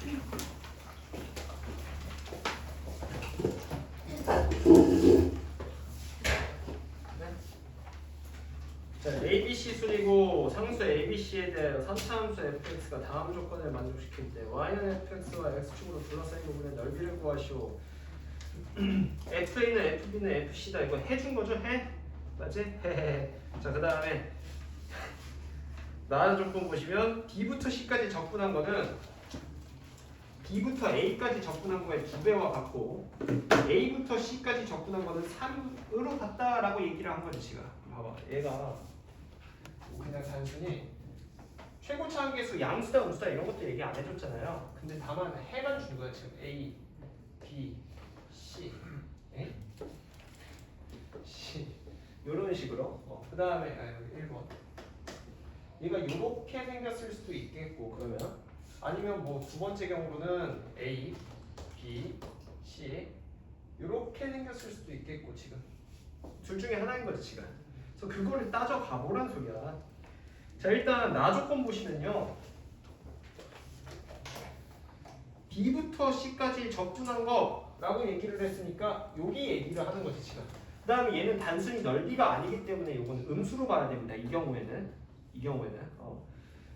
자, ABC 순이고 상수 ABC에 대하여 선차함수 fx가 다음 조건을 만족시킬 때 y는 fx와 x축으로 둘러싸인 부분의 넓이를 구하시오. FA는 FB는 FC다. 이거 해준 거죠? 해? 맞지? 헤헤헤. 자, 그 다음에 나라 조건 보시면 B부터 C까지 적분한 거는 B부터 A까지 적분한 거의 2배와 같고 A부터 C까지 적분한 거는 3으로 같다라고 얘기를 한 거지 지금. 봐봐, 얘가 그냥 단순히 최고차 한계수 양수다 음수다 이런 것도 얘기 안 해줬잖아요. 근데 다만 해만 준 거야 지금. A, B, C, A, C 이런 식으로. 그 다음에 1번 얘가 이렇게 생겼을 수도 있겠고, 그러면 아니면 뭐 두 번째 경우로는 A, B, C 이렇게 생겼을 수도 있겠고, 지금 둘 중에 하나인 거지 지금. 그래서 그거를 따져 가보란 소리야. 자, 일단 나 조건 보시면요, B부터 C까지 적분한 거라고 얘기를 했으니까 여기 얘기를 하는 거지 지금. 그 다음에 얘는 단순히 넓이가 아니기 때문에 이거는 음수로 봐야 됩니다. 이 경우에는.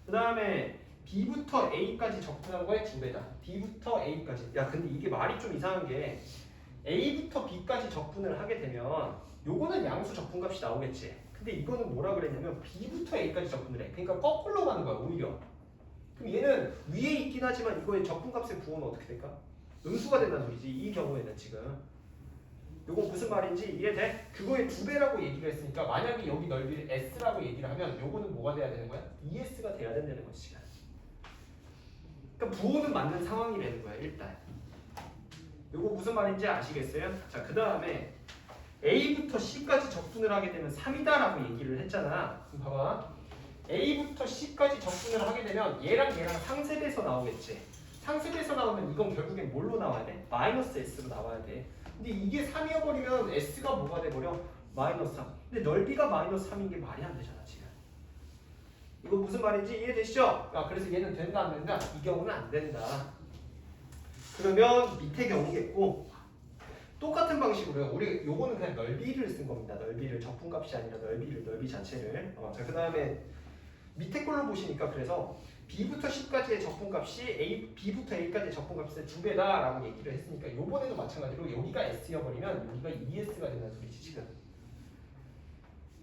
그 다음에 B부터 A까지 적분한 거의 2배다. B부터 A까지. 야, 근데 이게 말이 좀 이상한 게 A부터 B까지 적분을 하게 되면 요거는 양수 적분값이 나오겠지. 근데 이거는 뭐라 그랬냐면 B부터 A까지 적분을 해. 그러니까 거꾸로 가는 거야 오히려. 그럼 얘는 위에 있긴 하지만 이거의 적분값의 부호는 어떻게 될까? 음수가 된다는 소리지 이 경우에는 지금. 요거 무슨 말인지 이해돼? 그거의 2배라고 얘기를 했으니까 만약에 여기 넓이를 S라고 얘기를 하면 요거는 뭐가 돼야 되는 거야? ES가 돼야 된다는 거지 지금. 그러니까 부호는 맞는 상황이 되는 거야 일단. 요거 무슨 말인지 아시겠어요? 자, 그 다음에 A부터 C까지 적분을 하게 되면 3이다 라고 얘기를 했잖아. 그럼 봐봐, A부터 C까지 적분을 하게 되면 얘랑 상세돼서 나오겠지. 상세돼서 나오면 이건 결국엔 뭘로 나와야 돼? 마이너스 S로 나와야 돼. 근데 이게 3이어버리면 S가 뭐가 돼버려? 마이너스 3. 근데 넓이가 마이너스 3인 게 말이 안 되잖아 지금. 이거 무슨 말인지 이해되시죠? 그래서 얘는 된다 안 된다? 이 경우는 안 된다. 그러면 밑에 경우겠고, 똑같은 방식으로요. 우리 요거는 그냥 넓이를 쓴 겁니다. 넓이를, 적분값이 아니라 넓이 자체를. 자, 그 다음에 밑에 걸로 보시니까 그래서 B부터 C까지의 적분값이 B부터 A까지의 적분값의 2배다라고 얘기를 했으니까 요번에도 마찬가지로 여기가 S여버리면 여기가 ES가 된다는 소리지 지금.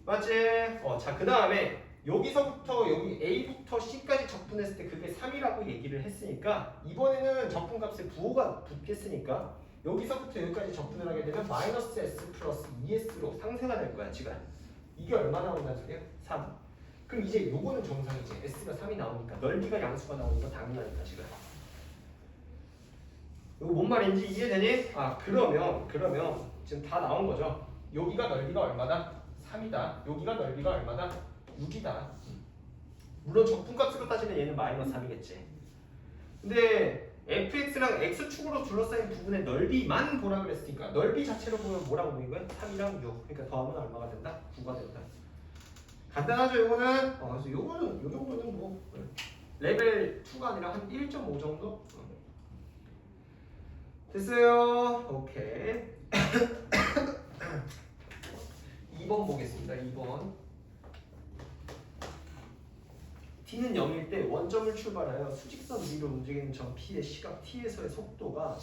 맞지? 자, 그 다음에 여기서부터 여기 A부터 C까지 적분했을 때 그게 3이라고 얘기를 했으니까 이번에는 적분값에 부호가 붙겠으니까 여기서부터 여기까지 적분을 하게 되면 마이너스 S 플러스 ES로 상쇄가 될 거야 지금. 이게 얼마 나온다는 소리야? 3. 그럼 이제 요거는 정상이지. S가 3이 나오니까 넓이가 양수가 나오니까 당연하니까 지금. 이거 뭔 말인지 이해되니? 그러면 지금 다 나온 거죠. 여기가 넓이가 얼마다? 3이다. 여기가 넓이가 얼마다? 6이다. 물론 적분값으로 따지면 얘는 마이너스 3이겠지. 근데 fx랑 x축으로 둘러싸인 부분의 넓이만 보라 그랬으니까 넓이 자체로 보면 뭐라고 보인 거야? 3이랑 6. 그러니까 더하면 얼마가 된다? 9가 된다. 간단하죠, 요거는? 그래서 요거는 요 정도는 뭐 레벨 2가 아니라 한 1.5 정도? 됐어요. 오케이. 2번 보겠습니다. 2번. t는 0일 때 원점을 출발하여 수직선 위로 움직이는 점 P의 시각 T에서의 속도가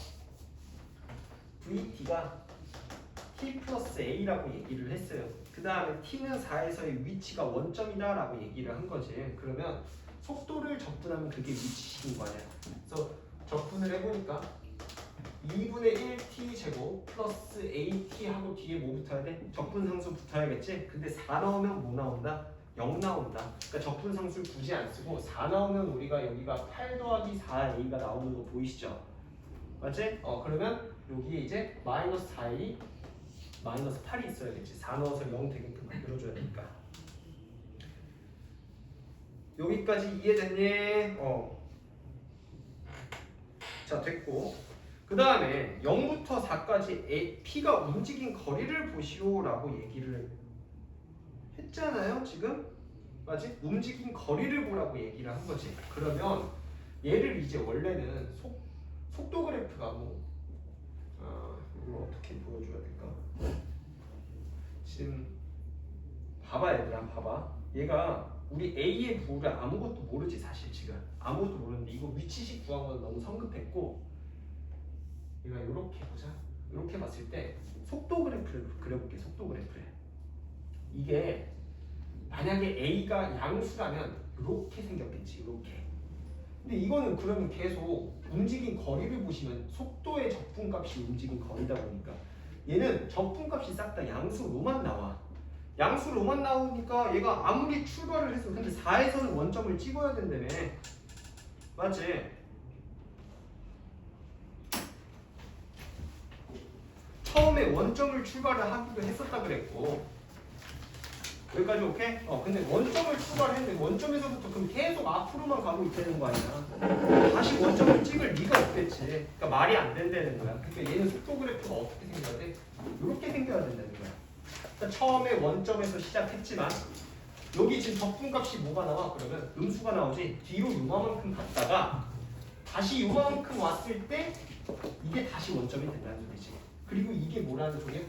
VT가 T 플러스 A라고 얘기를 했어요. 그 다음에 T는 4에서의 위치가 원점이다 라고 얘기를 한 거지. 그러면 속도를 적분하면 그게 위치식인 거 아니야. 그래서 적분을 해보니까 2분의 1t 제곱 플러스 AT 하고 뒤에 뭐 붙어야 돼? 적분상수 붙어야겠지? 근데 4 나오면 뭐 나온다? 0 나온다. 그러니까 적분상수를 굳이 안 쓰고 4 나오면 우리가 여기가 8 더하기 4a가 나오는 거 보이시죠? 맞지? 그러면 여기에 이제 마이너스 4a 마이너스 8이 있어야겠지. 4 넣어서 0 되게끔 만들어줘야 되니까. 여기까지 이해됐니? 자, 됐고. 그 다음에 0부터 4까지 P가 움직인 거리를 보시오라고 얘기를 했잖아요 지금? 맞지? 움직인 거리를 보라고 얘기를 한 거지. 그러면 얘를 이제 원래는 속도 그래프가 이거 어떻게 보여줘야 될까? 지금 봐봐 얘들아, 봐봐. 얘가 우리 A의 부호를 아무것도 모르지 사실 지금 아무것도 모르는데 이거 위치식 구한 건 너무 성급했고, 얘가 이렇게 보자. 이렇게 봤을 때 속도 그래프를 그려볼게. 속도 그래프를. 이게 만약에 A가 양수라면 이렇게 생겼겠지. 이렇게. 근데 이거는 그러면 계속 움직인 거리를 보시면 속도의 적분값이 움직인 거리다 보니까 얘는 적분값이 싹 다 양수로만 나와. 양수로만 나오니까 얘가 아무리 출발을 해서 근데 4에서는 원점을 찍어야 된다며. 맞지? 처음에 원점을 출발을 하기도 했었다 그랬고, 여기까지 오케이? 근데 원점을 출발했는데 원점에서부터 그럼 계속 앞으로만 가고 있다는 거 아니야? 다시 원점을 찍을 리가 없겠지. 그러니까 말이 안 된다는 거야. 그러니까 얘는 속도 그래프가 어떻게 생겨야 돼? 이렇게 생겨야 된다는 거야. 그러니까 처음에 원점에서 시작했지만 여기 지금 적분값이 뭐가 나와? 그러면 음수가 나오지. 뒤로 요만큼 갔다가 다시 요만큼 왔을 때 이게 다시 원점이 된다는 소리지. 그리고 이게 뭐라는 소리야?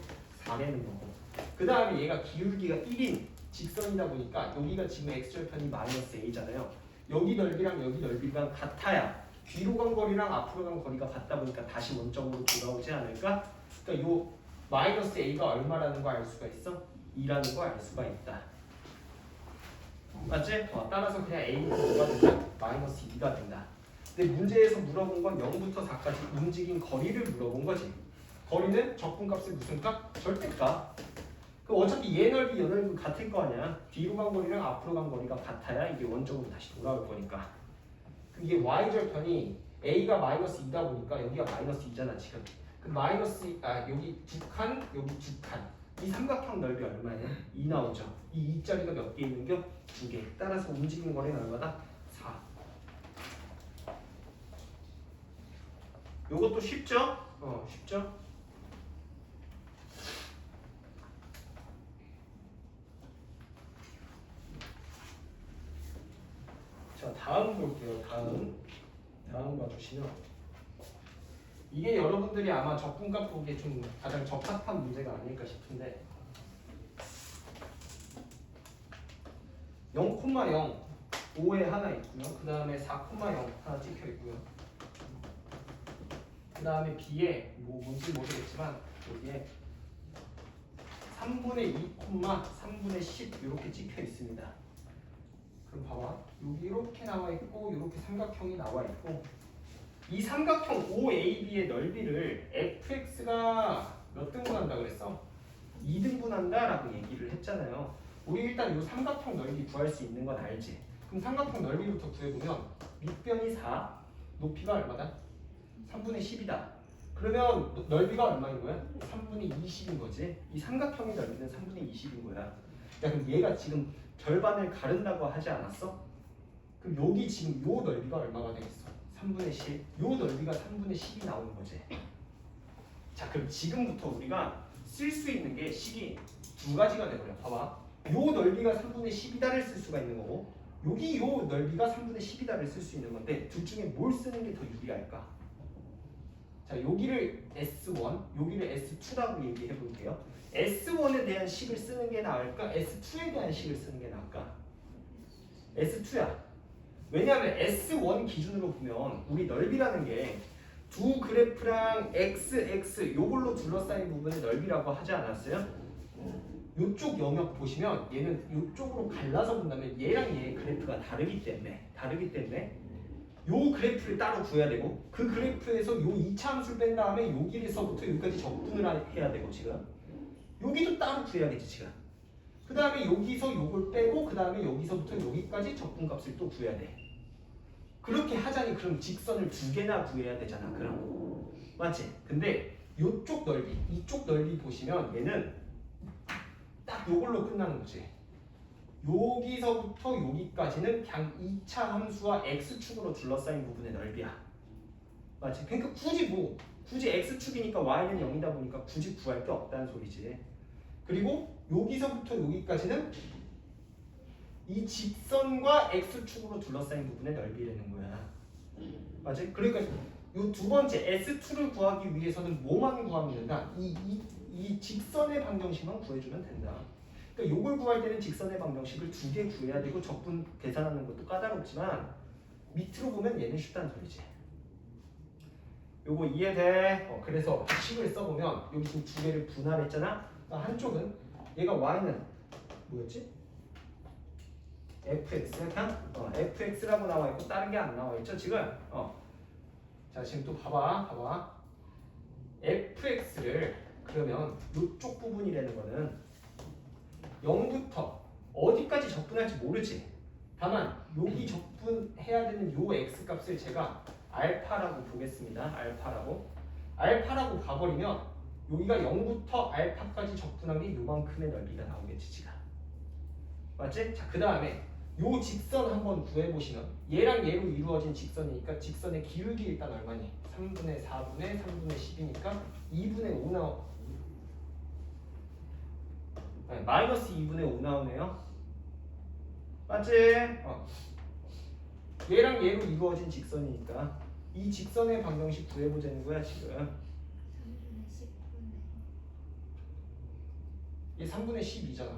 4라는 거고. 그 다음에 얘가 기울기가 1인 직선이다 보니까 여기가 지금 x절편이 마이너스 a잖아요. 여기 넓이랑 여기 넓이가 같아야 뒤로 간 거리랑 앞으로 간 거리가 같다 보니까 다시 원점으로 돌아오지 않을까? 그러니까 요 마이너스 a가 얼마라는 거 알 수가 있어? 2라는 거 알 수가 있다. 맞지? 따라서 그냥 a는 뭐가 된다? 마이너스 2가 된다. 근데 문제에서 물어본 건 0부터 4까지 움직인 거리를 물어본 거지. 거리는 적분값의 무슨 값? 절대값. 그럼 어차피 얘 넓이, 얘 넓이 같을 거 아니야. 뒤로 간 거리랑 앞으로 간 거리가 같아야 이게 원점으로 다시 돌아올 거니까. 이게 y절편이 a가 마이너스 2다 보니까 여기가 마이너스 2잖아 지금. 그 마이너스 여기 두 칸, 여기 두 칸. 이 삼각형 넓이 얼마냐? 2 나오죠. 이 2자리가 몇 개 있는겨? 2개. 따라서 움직이는 거리는 얼마다? 4. 요것도 쉽죠? 쉽죠? 자, 다음 볼게요. 다음 봐주시면 이게 여러분들이 아마 적분값 보기에 좀 가장 적합한 문제가 아닐까 싶은데 0,0 5에 하나 있고요. 그 다음에 4,0 하나 찍혀 있고요. 그 다음에 B에 뭔지 모르겠지만 여기에 3분의 2, 3분의 10 이렇게 찍혀 있습니다. 그럼 봐봐. 여기 이렇게 나와 있고 이렇게 삼각형이 나와 있고 이 삼각형 OAB의 넓이를 fx가 몇 등분한다 그랬어? 2등분한다 라고 얘기를 했잖아요. 우리 일단 이 삼각형 넓이 구할 수 있는 건 알지? 그럼 삼각형 넓이부터 구해보면 밑변이 4, 높이가 얼마다? 3분의 10이다. 그러면 넓이가 얼마인 거야? 3분의 20인 거지. 이 삼각형의 넓이는 3분의 20인 거야. 야, 그럼 얘가 지금 절반을 가른다고 하지 않았어? 그럼 여기 지금 요 넓이가 얼마가 되겠어? 3분의 10. 요 넓이가 3분의 10이 나오는 거지. 자, 그럼 지금부터 우리가 쓸 수 있는 게 식이 두 가지가 돼버려. 봐봐. 요 넓이가 3분의 10이다를 쓸 수가 있는 거고 여기 요 넓이가 3분의 10이다를 쓸 수 있는 건데 둘 중에 뭘 쓰는 게 더 유리할까? 자, 여기를 S1, 여기를 S2라고 얘기해 볼게요. S1에 대한 식을 쓰는 게 나을까? S2에 대한 식을 쓰는 게 나을까? S2야. 왜냐하면 S1 기준으로 보면 우리 넓이라는 게 두 그래프랑 XX 요걸로 둘러싸인 부분의 넓이라고 하지 않았어요? 요쪽 영역 보시면 얘는 요쪽으로 갈라서 본다면 얘랑 얘의 그래프가 다르기 때문에 요 그래프를 따로 구해야 되고 그 그래프에서 요 2차 함수를 뺀 다음에 여기에서부터 여기까지 적분을 해야 되고 지금 여기도 따로 구해야겠지 지금. 그 다음에 여기서 요걸 빼고 그 다음에 여기서부터 여기까지 적분값을 또 구해야 돼. 그렇게 하자니 그럼 직선을 두 개나 구해야 되잖아. 그럼 맞지? 근데 요쪽 넓이, 이쪽 넓이 보시면 얘는 딱 요걸로 끝나는 거지. 여기서부터 여기까지는 그냥 2차 함수와 x축으로 둘러싸인 부분의 넓이야. 맞지? 그러니까 굳이 x축이니까 y는 0이다 보니까 굳이 구할 게 없다는 소리지. 그리고 여기서부터 여기까지는 이 직선과 x축으로 둘러싸인 부분의 넓이라는 거야. 맞지? 그러니까 요 두 번째 S2를 구하기 위해서는 뭐만 구하면 된다? 이 직선의 방정식만 구해주면 된다. 그러니까 요걸 구할 때는 직선의 방정식을 두 개 구해야 되고 적분 계산하는 것도 까다롭지만 밑으로 보면 얘는 쉽다는 소리지. 요거 이해돼? 그래서 식을 써보면 여기 지금 두 개를 분할했잖아. 그러니까 한쪽은 얘가 y는 뭐였지? fx 그냥 fx라고 나와 있고 다른 게 안 나와 있죠 지금. 자 지금 또 봐봐. fx를 그러면 이쪽 부분이라는 거는 0부터 어디까지 적분할지 모르지. 다만 여기 적분해야 되는 요 x 값을 제가 알파라고 보겠습니다. 알파라고 봐버리면 여기가 0부터 알파까지 적분한 게 요만큼의 넓이가 나오겠지 지금. 맞지? 자 그 다음에 요 직선 한번 구해보시면 얘랑 얘로 이루어진 직선이니까 직선의 기울기 일단 얼마니? 3분의 4분의 3분의 10이니까 2분의 5 마이너스 2분의 5 나오네요. 맞지? 얘랑 얘로 이루어진 직선이니까 이 직선의 방정식 구해보자는 거야 지금. 3분의 10분의 얘 3분의 12잖아.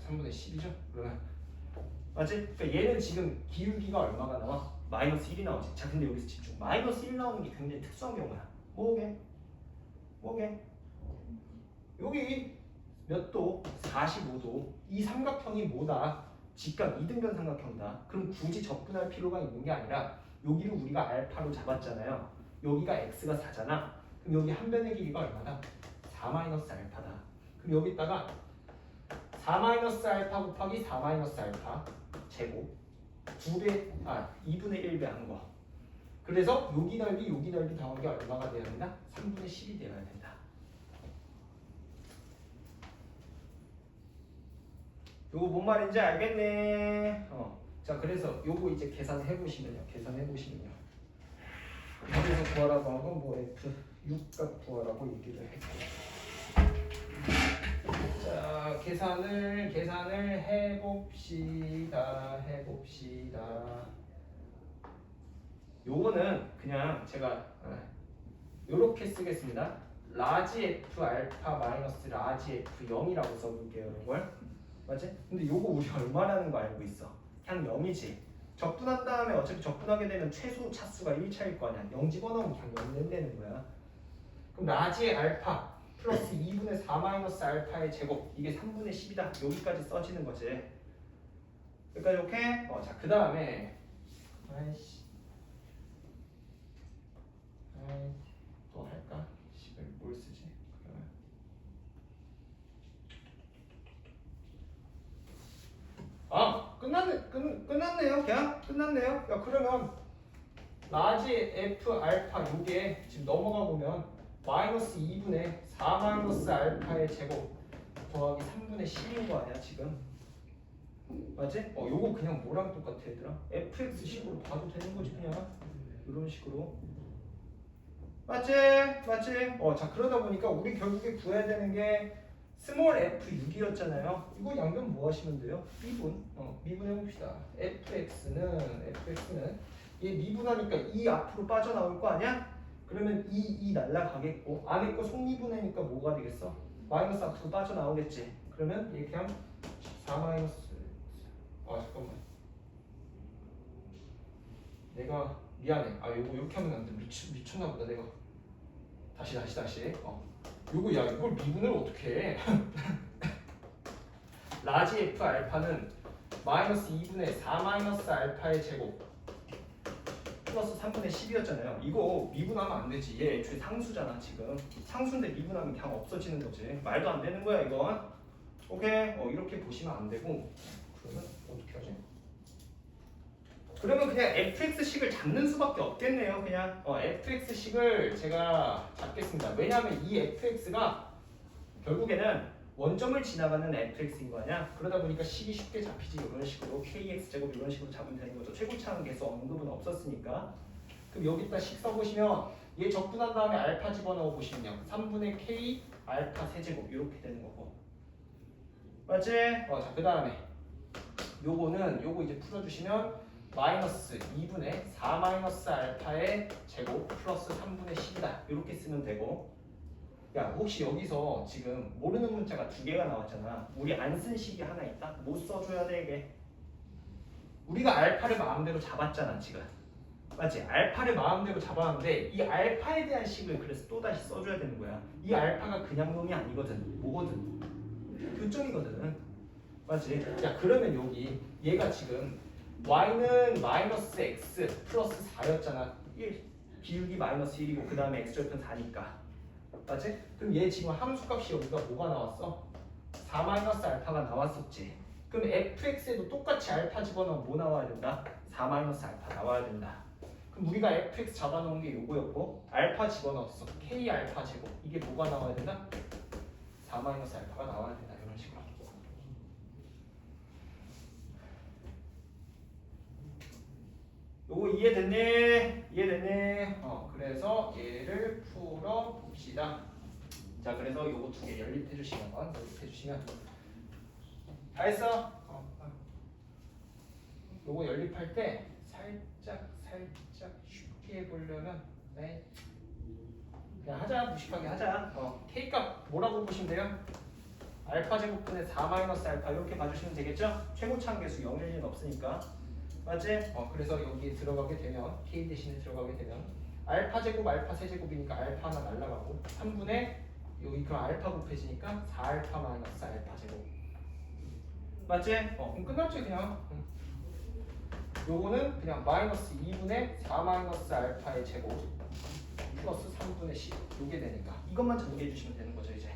3분의 10이죠? 그러면 맞지? 그러니까 얘는 지금 기울기가 얼마가 나와? 마이너스 1이 나오지. 자 근데 여기서 집중. 마이너스 1 나오는 게 굉장히 특수한 경우야. 뭐게? 여기 몇 도? 45도. 이 삼각형이 뭐다? 직각 이등변 삼각형이다. 그럼 굳이 접근할 필요가 있는 게 아니라 여기를 우리가 알파로 잡았잖아요. 여기가 x가 4잖아. 그럼 여기 한 변의 길이가 얼마다? 4 마이너스 알파다. 그럼 여기다가 4 마이너스 알파 곱하기 4 마이너스 알파 제곱 2분의 1배 한 거. 그래서 여기 넓이 더한 게 얼마가 되어야 된다? 3분의 10이 되어야 된다. 요거 뭔 말인지 알겠네. 자 그래서 요거 이제 계산해 보시면요. 여기서 구하라고 한 건 뭐 f 6값 구하라고 얘기를 했고. 자 계산을 해봅시다. 요거는 그냥 제가 요렇게 쓰겠습니다. 라지 f 알파 마이너스 라지 f 0이라고 써볼게요. 이걸 맞지? 근데 요거 우리 얼마라는 거 알고 있어? 그냥 0이지. 적분한 다음에 어차피 적분하게 되면 최소 차수가 1차일 거 아니야. 0 집어넣으면 그냥 0 된다는 거야. 그럼 라지의 알파 플러스 2분의 4 마이너스 알파의 제곱 이게 3분의 10이다. 여기까지 써지는 거지. 그러니까 이렇게 자 그 다음에 또 할까? 10을 뭘 쓰지? 끝났네요. 그냥 끝났네요. 야 그러면 라지 f 알파 요게 지금 넘어가 보면 마이너스 2분의 4 마이너스 알파의 제곱 더하기 3분의 10인 거 아니야 지금? 맞지? 요거 그냥 뭐랑 똑같아 얘들아? fx 식으로 봐도 되는 거지 그냥 이런 식으로. 맞지? 자 그러다 보니까 우리 결국에 구해야 되는 게 스몰 f6이었잖아요. 이거 양변 뭐 하시면 돼요? 미분 해봅시다. fx는 얘 미분하니까 2 앞으로 빠져나올 거 아니야? 그러면 2 날라가겠고 안에 거 속미분하니까 뭐가 되겠어? 마이너스 앞으로 빠져나오겠지. 그러면 이렇게 하면 4 마이너스 잠깐만 내가 미안해. 요거 이렇게 하면 안 돼. 미쳤나 보다 내가. 다시 요거 이걸 미분을 어떻게 해? 라지 f 알파는 마이너스 2분의 4 마이너스 알파의 제곱 플러스 3분의 10이었잖아요. 이거 미분하면 안 되지. 얘 애초에 상수잖아 지금. 상수인데 미분하면 그냥 없어지는 거지. 말도 안 되는 거야 이건. 오케이? 이렇게 보시면 안 되고 그러면 어떻게 하지? 그러면 그냥 fx식을 잡는 수밖에 없겠네요. 그냥 fx식을 제가 잡겠습니다. 왜냐하면 이 fx가 결국에는 원점을 지나가는 fx인 거 아니야? 그러다 보니까 식이 쉽게 잡히지. 이런 식으로 kx제곱 이런 식으로 잡으면 되는 거죠. 최고차항 계수 언급은 없었으니까. 그럼 여기다 식 써보시면 얘 적분한 다음에 알파 집어넣어 보시면요. 3분의 k 알파 세제곱 이렇게 되는 거고. 맞지? 자 그 다음에 요거 이제 풀어주시면 마이너스 2분의 4 마이너스 알파의 제곱 플러스 3분의 10이다. 이렇게 쓰면 되고, 야 혹시 여기서 지금 모르는 문자가 두 개가 나왔잖아. 우리 안 쓴 식이 하나 있다? 못 써줘야 돼 이게. 우리가 알파를 마음대로 잡았잖아 지금. 맞지? 알파를 마음대로 잡았는데 이 알파에 대한 식을 그래서 또다시 써줘야 되는 거야. 이 알파가 그냥 놈이 아니거든. 뭐거든? 교점이거든. 맞지? 야 그러면 여기 얘가 지금 y는 마이너스 x 플러스 4였잖아. 1 기울기 마이너스 1이고 그 다음에 x절편 4니까. 맞지? 그럼 얘 지금 함수값이 여기가 뭐가 나왔어? 4 마이너스 알파가 나왔었지. 그럼 fx에도 똑같이 알파 집어넣으면 뭐 나와야 된다? 4 마이너스 알파 나와야 된다. 그럼 우리가 fx 잡아놓은 게 요거였고 알파 집어넣었어. k 알파 제곱 이게 뭐가 나와야 된다? 4 마이너스 알파가 나와야 된다. 이런 식으로. 요거 이해됐네? 이해됐네? 그래서 얘를 풀어 봅시다. 자, 그래서 요거 두 개 연립해 주시면 다 했어? 요거 연립할 때 살짝 쉽게 해보려면 네. 그냥 하자. 무식하게 하자. K값 뭐라고 보시면 돼요? 알파 제곱분의 4 마이너스 알파 이렇게 봐주시면 되겠죠? 최고차항 계수 0일 리는 없으니까. 맞지? 그래서 여기에 들어가게 되면 K 대신에 들어가게 되면 알파 제곱 알파 세제곱이니까 알파 하나 날라가고 3분의 여기 그럼 알파 곱해지니까 4알파 마이너스 알파 제곱. 맞지? 그럼 끝났지 그냥. 요거는 그냥 마이너스 2분의 4 마이너스 알파의 제곱 플러스 3분의 10 요게 되니까 이것만 정리해 주시면 되는 거죠 이제.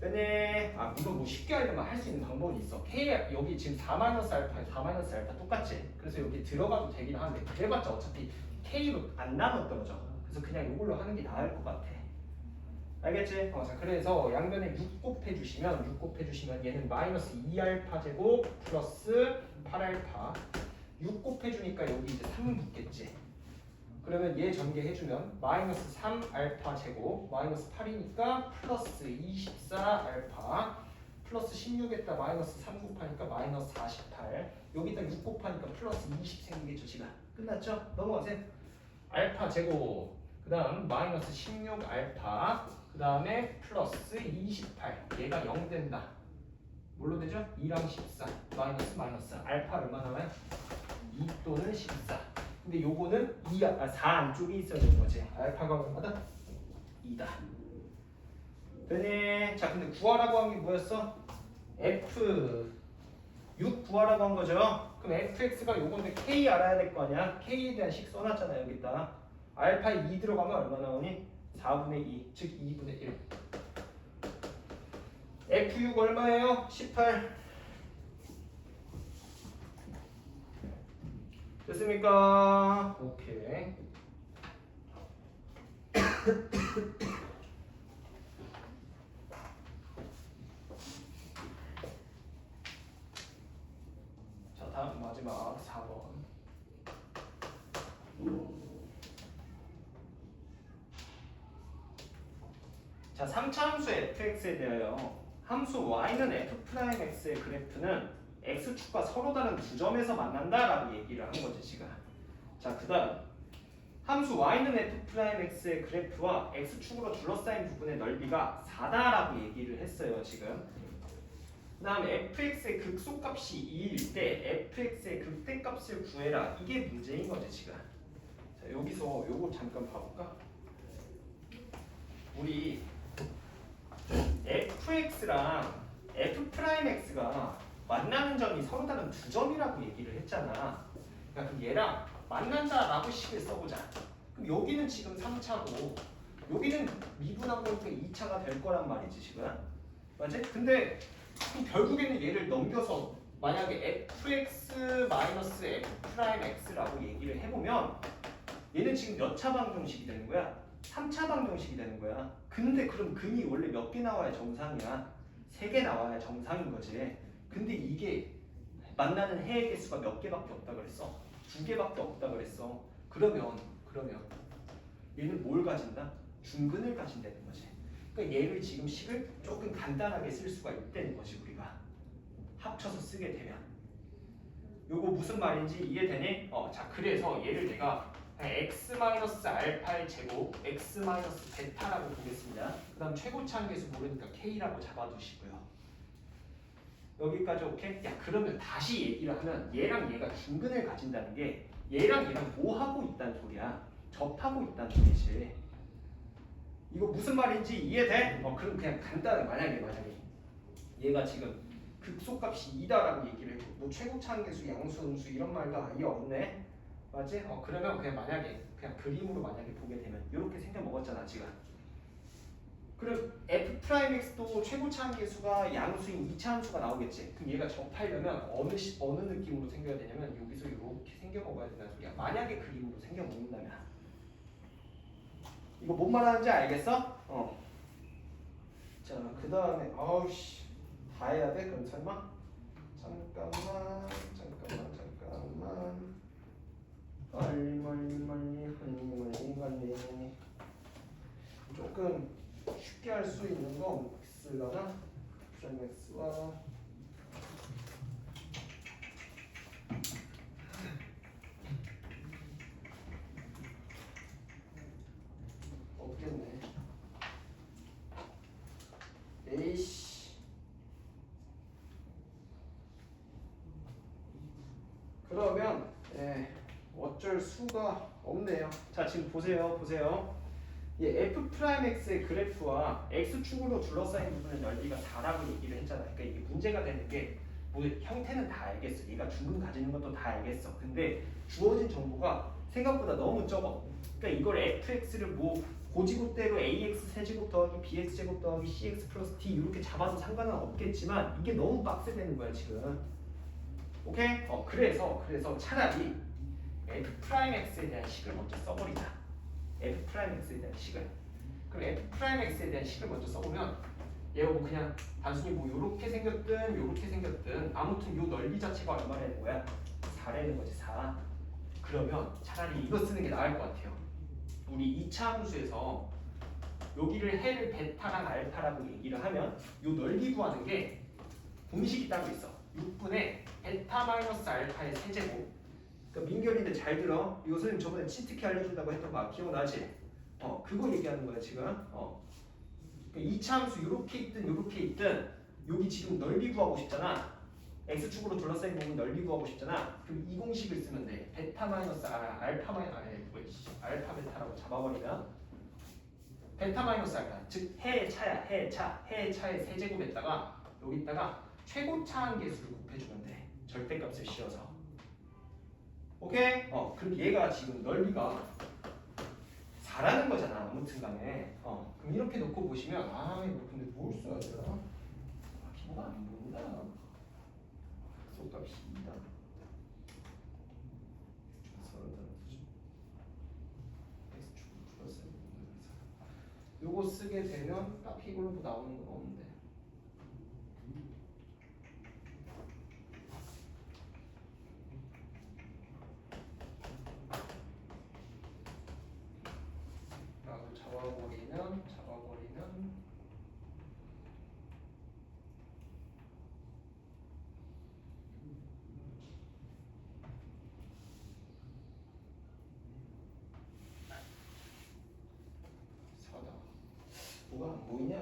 되네. 이거 뭐 쉽게 하려면 할 수 있는 방법이 있어. K 여기 지금 4 마이너스 알파에 4 마이너스 알파 똑같지? 그래서 여기 들어가도 되긴 하는데 그래봤자 어차피 K로 안 나눠 떨어져. 그래서 그냥 이걸로 하는 게 나을 것 같아. 알겠지? 자, 그래서 양변에 6 곱해주시면 얘는 마이너스 2알파 제곱 플러스 8알파 6 곱해주니까 여기 이제 3 붙겠지. 그러면 얘 전개해주면 마이너스 3알파 제곱 마이너스 8이니까 플러스 24알파 플러스 16에다 마이너스 3 곱하니까 마이너스 48 여기다 6 곱하니까 플러스 20 생기겠죠. 지금 끝났죠? 넘어가세요. 알파 제곱 그 다음 마이너스 16알파 그 다음에 플러스 28 얘가 0 된다. 뭘로 되죠? 2랑 14 마이너스 알파 얼마 나와요? 2 또는 14 근데 요거는 4 안쪽에 있어야 되는 거지. 알파가 얼마다? 2다. 되네. 자 근데 구하라고 한 게 뭐였어? F 6 구하라고 한 거죠. 그럼 fx가 요건데 k 알아야 될 거 아니야. k에 대한 식 써놨잖아 여기다. 알파에 2 들어가면 얼마 나오니? 4분의 2 즉 2분의 1 F6 얼마예요? 18 됐습니까? 오케이. 자 다음 마지막 4번. 자 3차 함수 fx에 대하여 함수 y는 f'x의 그래프는 x축과 서로 다른 두 점에서 만난다라고 얘기를 한 거지 지금. 자 그다음 함수 y는 f'x의 그래프와 x축으로 둘러싸인 부분의 넓이가 4다라고 얘기를 했어요 지금. 그다음 fx의 극소값이 2일 때 fx의 극대값을 구해라. 이게 문제인 거지 지금. 자 여기서 요거 잠깐 봐볼까? 우리 fx랑 f'x가 만나는 점이 서로 다른 두 점이라고 얘기를 했잖아. 그러니까 그럼 얘랑 만난다라고 식을 써보자. 그럼 여기는 지금 3차고 여기는 미분한 거니까 2차가 될 거란 말이지 지금. 맞지? 근데 그럼 결국에는 얘를 넘겨서 만약에 fx-f'x라고 얘기를 해보면 얘는 지금 몇 차 방정식이 되는 거야? 3차 방정식이 되는 거야. 근데 그럼 근이 원래 몇 개 나와야 정상이야? 3개 나와야 정상인 거지. 근데 이게 만나는 해의 개수가 몇 개밖에 없다 그랬어? 2개밖에 없다 그랬어. 그러면 얘는 뭘 가진다? 중근을 가진다는 거지. 그러니까 얘를 지금 식을 조금 간단하게 쓸 수가 있다는 거지 우리가 합쳐서 쓰게 되면. 요거 무슨 말인지 이해되니? 자 그래서 얘를 내가 x-알파의 제곱 x-베타라고 보겠습니다. 그 다음 최고차 함계수 모르니까 k라고 잡아두시고요. 여기까지 오케이? 야 그러면 다시 얘기를 하면 얘랑 얘가 중근을 가진다는 게 얘랑 얘랑 뭐 하고 있다는 소리야? 접하고 있다는 소리지. 이거 무슨 말인지 이해돼? 그럼 그냥 간단하게 만약에 얘가 지금 극소값이 2다라고 얘기를 했고 뭐 최고차 함계수, 양수, 음수 이런 말도 아예 없네. 맞지? 그러면 그냥 만약에 그냥 그림으로 만약에 보게 되면 이렇게 생겨 먹었잖아 지금. 그럼 f'x도 최고차 함계수가 양수인 2차 함수가 나오겠지. 그럼 얘가 접하려면 어느 느낌으로 생겨야 되냐면 여기서 이렇게 생겨 먹어야 된다는 소리야. 만약에 그림으로 생겨 먹는다면. 이거 뭔 말하는지 알겠어? 자, 그 다음에 아우씨 다 해야 돼? 그럼 설마? 잠깐만. 빨리. 조금 쉽게 할 수 있는 거 x가 x와 없겠네. 에이씨. 그러면 어쩔 수가 없네요. 자 지금 보세요. 이 f'x의 그래프와 x축으로 둘러싸인 부분의 넓이가 4라고 얘기를 했잖아. 그러니까 이게 문제가 되는 게 뭐 형태는 다 알겠어. 얘가 중근 가지는 것도 다 알겠어. 근데 주어진 정보가 생각보다 너무 적어. 그러니까 이걸 fx를 뭐 고지급대로 ax 세제곱 더하기 bx 제곱 더하기 cx 플러스 d 이렇게 잡아도 상관은 없겠지만 이게 너무 빡세되는 거야 지금. 오케이? 그래서 차라리 f'x에 대한 식을 먼저 써버리자. f'x에 대한 식을. 그럼 f'x에 대한 식을 먼저 써보면 얘가 뭐 그냥 단순히 뭐 요렇게 생겼든 아무튼 요 넓이 자체가 얼마라는 거야? 4라는 거지 4. 그러면 차라리 이거 쓰는 게 나을 것 같아요. 우리 2차 함수에서 여기를 해를 베타랑 알파라고 얘기를 하면 요 넓이 구하는 게 공식이 따로 있어. 6분의 베타 마이너스 알파의 세제곱. 그러니까 민결이들 잘 들어. 이거 선생님 저번에 치트키 알려준다고 했던 거 기억나지? 그거 얘기하는 거야 지금. 그러니까 2차 함수 이렇게 있든 여기 지금 넓이 구하고 싶잖아. x축으로 둘러싸인 부분 넓이 구하고 싶잖아. 그럼 이 공식을 쓰면 돼. 베타 마이너스 알파 베타라고 잡아버리면 베타 마이너스 알파 즉 해의 차야. 해의 차의 세제곱에다가 여기다가 최고차 함계수를 곱해주면 돼. 절대값을 씌워서. 오케이? 그럼 얘가 지금 넓이가 4라는 거잖아. 아무튼 간에. 그럼 이렇게 놓고 보시면 이거 근데 뭘 써야 되나? 기호가 안 보인다. 속값이 2다. 요거 쓰게 되면 딱히 이걸로 나오는 건 없는데. 잡아버리면 사다. 뭐가 안 보이냐?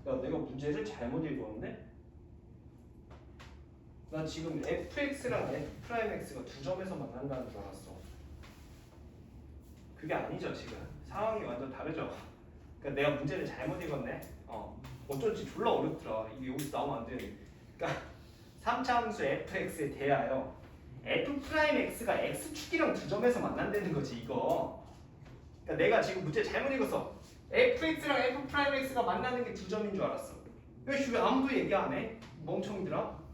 야, 내가 문제를 잘못 읽었는데? 난 지금 fx랑 f'x가 두 점에서 만난다는 줄 알았어. 그게 아니죠 지금. 상황이 완전 다르죠. 그러니까 내가 문제를 잘못 읽었네. 어쩐지 졸라 어렵더라. 이게 여기서 나오면 안 돼. 그러니까 3차 함수 fx에 대하여 f'x가 x축이랑 두 점에서 만난다는 거지 이거. 그러니까 내가 지금 문제 잘못 읽었어. fx랑 f'x가 만나는 게 두 점인 줄 알았어. 왜 아무도 얘기 안 해? 멍청이들아.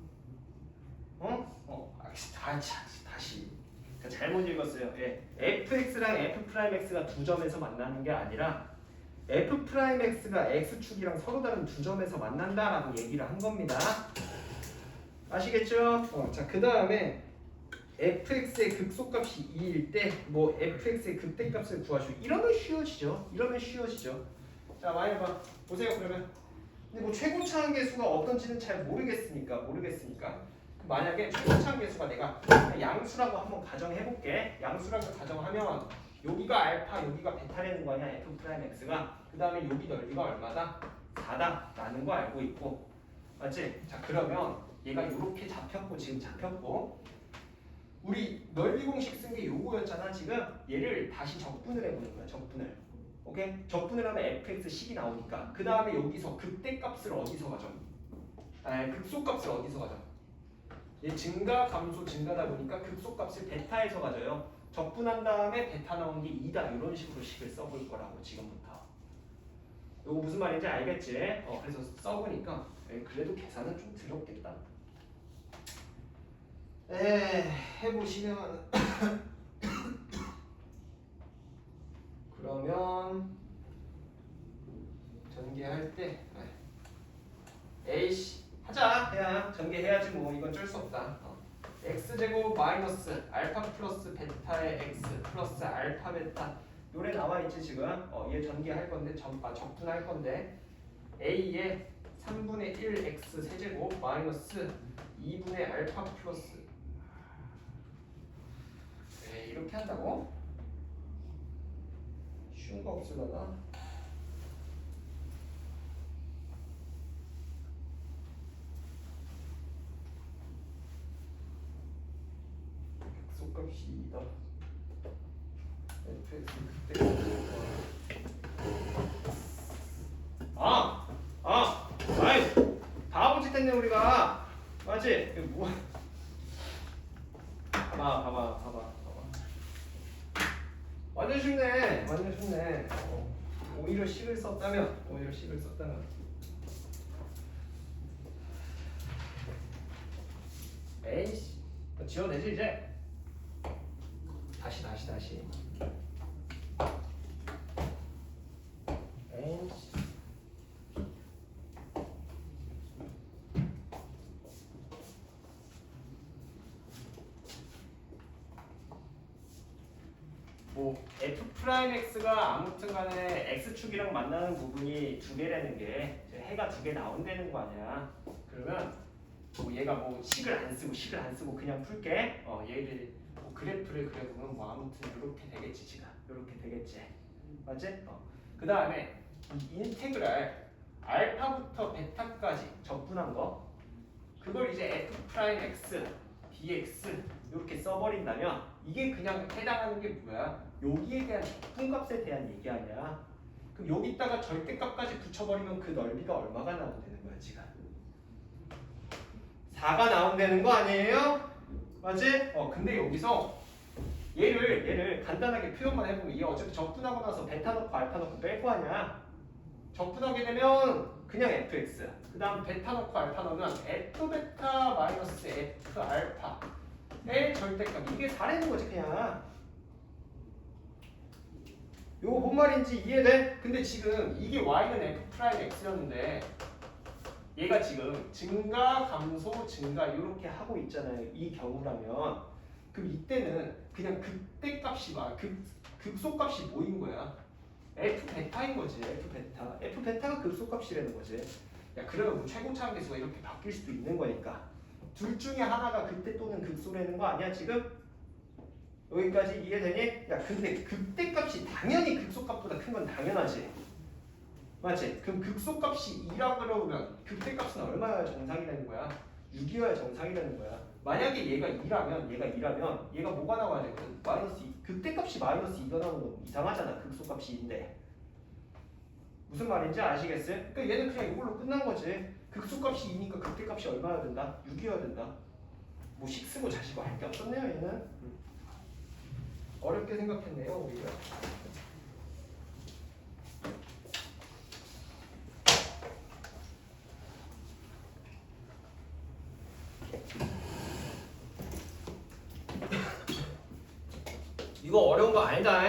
다시. 그러니까 잘못 읽었어요. fx랑 f'x가 두 점에서 만나는 게 아니라 f 프라임 x가 x축이랑 서로 다른 두 점에서 만난다라고 얘기를 한 겁니다. 아시겠죠? 자, 그 다음에 fx의 극소값이 2일 때 뭐 fx의 극대값을 구하시오. 이러면 쉬워지죠. 이러면 쉬워지죠. 자, 많이 봐. 보세요. 그러면 근데 뭐 최고차항계수가 어떤지는 잘 모르겠으니까 만약에 최고차항계수가 내가 양수라고 한번 가정해볼게. 양수라고 가정하면 여기가 알파 여기가 베타라는 거 아니야. f 프라임 x가. 그 다음에 여기 넓이가 얼마다? 4다 라는 거 알고 있고 맞지? 자, 그러면 얘가 이렇게 잡혔고 지금 잡혔고 우리 넓이 공식 쓴 게 요거였잖아. 지금 얘를 다시 적분을 해보는 거야. 적분을. 오케이? 적분을 하면 fx식이 나오니까 그 다음에 여기서 극대값을 어디서 가져? 극소값을 어디서 가져? 얘 증가 감소 증가다 보니까 극소값을 베타에서 가져요. 적분한 다음에 베타 나온 게 2다 이런 식으로 식을 써볼 거라고 지금부터. 요거 무슨 말인지 알겠지? 그래서 써보니까 그래도 계산은 좀 드럽겠다. 해보시면 그러면 전개할 때 에이씨 하자. 해야 전개해야지 뭐. 이건 쩔 수 없다. x제곱 마이너스 알파 플러스 베타의 x 플러스 알파 베타 요래 나와 있지 지금. 얘 전개할 건데 적분할 건데 a의 3분의 1 x 세제곱 마이너스 2분의 알파 플러스 이렇게 한다고? 쉬운 거 없으려나? 극소값이 2다. fx 그때 아이 바보짓 했네 우리가. 맞지? 이거 뭐? 봐봐. 완전 쉽네. 오히려 식을 썼다면 에이씨 지워내지 이제. 다시 에이씨 뭐 f 프라임 x가 아무튼간에 x축이랑 만나는 부분이 두 개라는 게 해가 두 개 나온다는 거 아니야. 그러면 뭐 얘가 뭐 식을 안 쓰고 그냥 풀게. 얘를 뭐 그래프를 그려보면 뭐 아무튼 이렇게 되겠지 지금. 이렇게 되겠지. 맞지? 그 다음에 이 인테그랄 알파부터 베타까지 적분한 거 그걸 이제 f 프라임 x dx 이렇게 써버린다면 이게 그냥 해당하는 게 뭐야? 여기에 대한 적분값에 대한 얘기 아니야. 그럼 여기다가 절대값까지 붙여버리면 그 넓이가 얼마가 나온다는 거야 지금? 4가 나온다는 거 아니에요? 맞지? 근데 여기서 얘를 간단하게 표현만 해보면 얘 어차피 적분하고 나서 베타 넣고 알파 넣고 뺄 거 아니야. 적분하게 되면 그냥 fx 그 다음 베타 넣고 알파 넣으면 f 베타 마이너스 f 알파 의 절대값 이게 4라는 거지 그냥. 요거 뭔 말인지 이해돼? 근데 지금 이게 y는 f 프라임 x였는데 얘가 지금 증가 감소 증가 이렇게 하고 있잖아요. 이 경우라면 그럼 이때는 그냥 극대값이 극소값이 뭐인 거야? f 베타인 거지. f 베타가 극소값이라는 거지. 야 그러면 뭐 최고차항계수가 이렇게 바뀔 수도 있는 거니까 둘 중에 하나가 극대 또는 극소라는 거 아니야 지금? 여기까지 이해되니? 야 근데 극대값이 당연히 극소값보다 큰 건 당연하지. 맞지? 그럼 극소값이 2라고 그러면 극대값은 얼마야 정상이라는 거야? 6이어야 정상이라는 거야. 만약에 얘가 2라면 얘가 뭐가 나와야 되거든? 마이너스 2. 극대값이 마이너스 2가 나오는 건 이상하잖아. 극소값이 2인데. 무슨 말인지 아시겠어요? 그러니까 얘는 그냥 이걸로 끝난 거지. 극소값이 2니까 극대값이 얼마나 된다? 6이어야 된다. 뭐 식 쓰고 자시고 할 게 없었네요 얘는. 어렵게 생각했네요 오히려. 이거 어려운 거 아니다.